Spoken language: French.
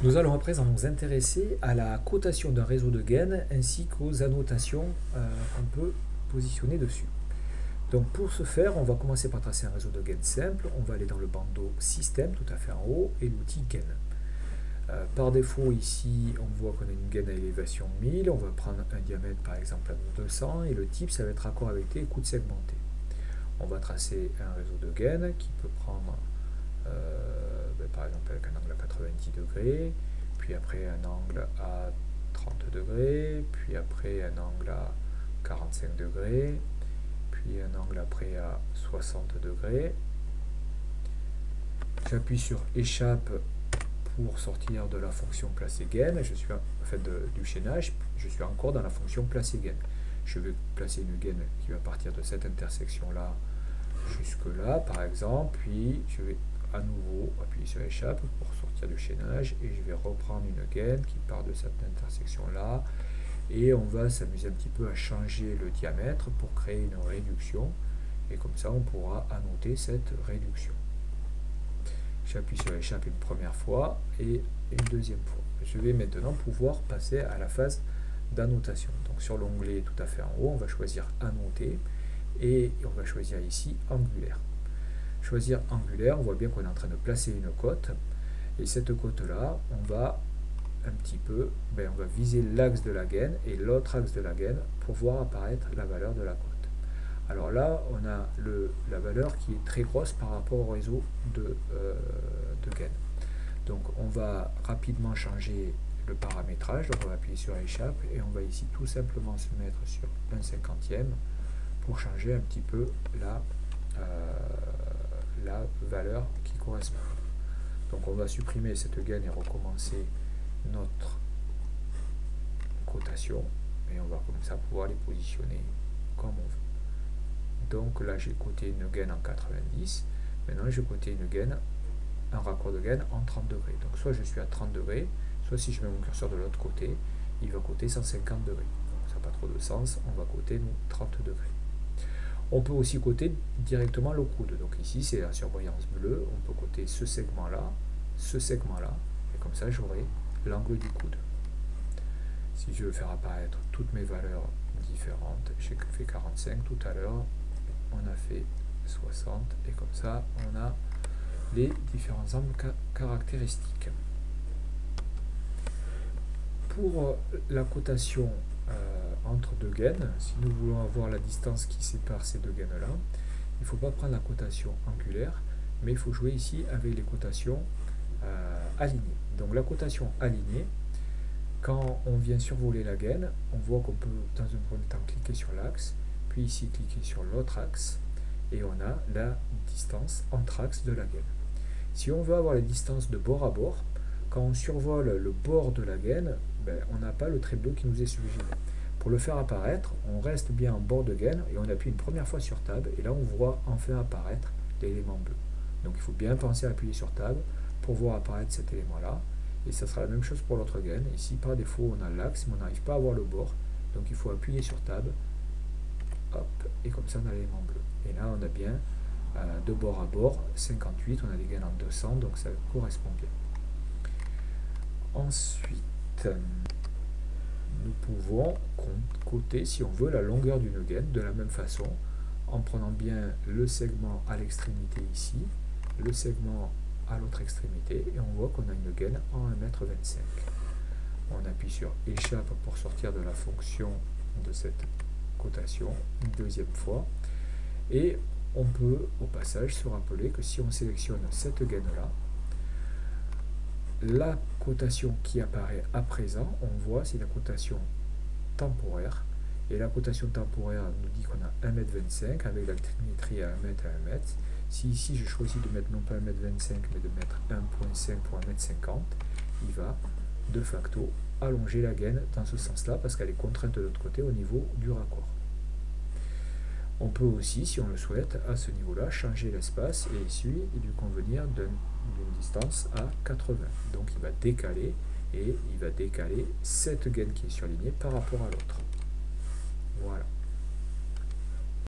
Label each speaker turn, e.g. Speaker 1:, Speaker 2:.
Speaker 1: Nous allons à présent nous intéresser à la cotation d'un réseau de gaines ainsi qu'aux annotations qu'on peut positionner dessus. Donc pour ce faire, on va commencer par tracer un réseau de gaines simple. On va aller dans le bandeau Système tout à fait en haut et l'outil Gain. Par défaut ici, on voit qu'on a une gaine à élévation 1000. On va prendre un diamètre par exemple à 200 et le type ça va être raccord avec tes coudes segmentés. On va tracer un réseau de gaines qui peut prendre par exemple avec un angle à 90 degrés, puis après un angle à 30 degrés, puis après un angle à 45 degrés, puis un angle après à 60 degrés. J'appuie sur échappe pour sortir de la fonction placer gaine. Je suis du chaînage, je suis encore dans la fonction placer gaine. Je vais placer une gaine qui va partir de cette intersection là jusque là par exemple, puis je vais à nouveau appuyer sur échappe pour sortir du chaînage et je vais reprendre une gaine qui part de cette intersection là et on va s'amuser un petit peu à changer le diamètre pour créer une réduction et comme ça on pourra annoter cette réduction. J'appuie sur échappe une première fois et une deuxième fois. Je vais maintenant pouvoir passer à la phase d'annotation. Donc sur l'onglet tout à fait en haut, on va choisir annoter et on va choisir ici angulaire. Choisir angulaire, on voit bien qu'on est en train de placer une cote et cette cote là on va un petit peu on va viser l'axe de la gaine et l'autre axe de la gaine pour voir apparaître la valeur de la cote. Alors là on a la valeur qui est très grosse par rapport au réseau de gaine. Donc on va rapidement changer le paramétrage, donc on va appuyer sur échappe et on va ici tout simplement se mettre sur 1/50 pour changer un petit peu la valeur qui correspond. Donc on va supprimer cette gaine et recommencer notre cotation et on va comme ça pouvoir les positionner comme on veut. Donc là j'ai coté une gaine en 90, maintenant je vais coter une gaine, un raccord de gaine en 30 degrés. Donc soit je suis à 30 degrés, soit si je mets mon curseur de l'autre côté, il va coter 150 degrés. Donc ça n'a pas trop de sens, on va coter nous 30 degrés. On peut aussi coter directement le coude. Donc ici, c'est la surbrillance bleue. On peut coter ce segment-là, et comme ça, j'aurai l'angle du coude. Si je veux faire apparaître toutes mes valeurs différentes, j'ai fait 45 tout à l'heure, on a fait 60, et comme ça, on a les différents angles caractéristiques. Pour la cotation entre deux gaines, si nous voulons avoir la distance qui sépare ces deux gaines là, il ne faut pas prendre la cotation angulaire, mais il faut jouer ici avec les cotations alignées. Donc la cotation alignée, quand on vient survoler la gaine, on voit qu'on peut dans un premier temps cliquer sur l'axe, puis ici cliquer sur l'autre axe, et on a la distance entre axes de la gaine. Si on veut avoir la distance de bord à bord, quand on survole le bord de la gaine, on n'a pas le trait bleu qui nous est suggéré. Pour le faire apparaître, on reste bien en bord de gaine et on appuie une première fois sur Tab et là on voit enfin apparaître l'élément bleu. Donc il faut bien penser à appuyer sur Tab pour voir apparaître cet élément là et ça sera la même chose pour l'autre gaine. Ici par défaut on a l'axe mais on n'arrive pas à voir le bord, donc il faut appuyer sur Tab, hop, et comme ça on a l'élément bleu. Et là on a bien de bord à bord 58, on a des gaines en 200, donc ça correspond bien. Ensuite, nous pouvons coter, si on veut, la longueur d'une gaine de la même façon, en prenant bien le segment à l'extrémité ici, le segment à l'autre extrémité, et on voit qu'on a une gaine en 1,25 m. On appuie sur échappe pour sortir de la fonction de cette cotation une deuxième fois, et on peut au passage se rappeler que si on sélectionne cette gaine-là, la cotation qui apparaît à présent, on voit, c'est la cotation temporaire. Et la cotation temporaire nous dit qu'on a 1,25 m avec l'altimétrie à 1 m à 1 m. Si ici je choisis de mettre non pas 1,25 m mais de mettre 1,5 pour 1,50 m, il va de facto allonger la gaine dans ce sens-là parce qu'elle est contrainte de l'autre côté au niveau du raccord. On peut aussi, si on le souhaite, à ce niveau-là, changer l'espace et ici lui convenir d'une distance à 80. Donc il va décaler et il va décaler cette gaine qui est surlignée par rapport à l'autre. Voilà.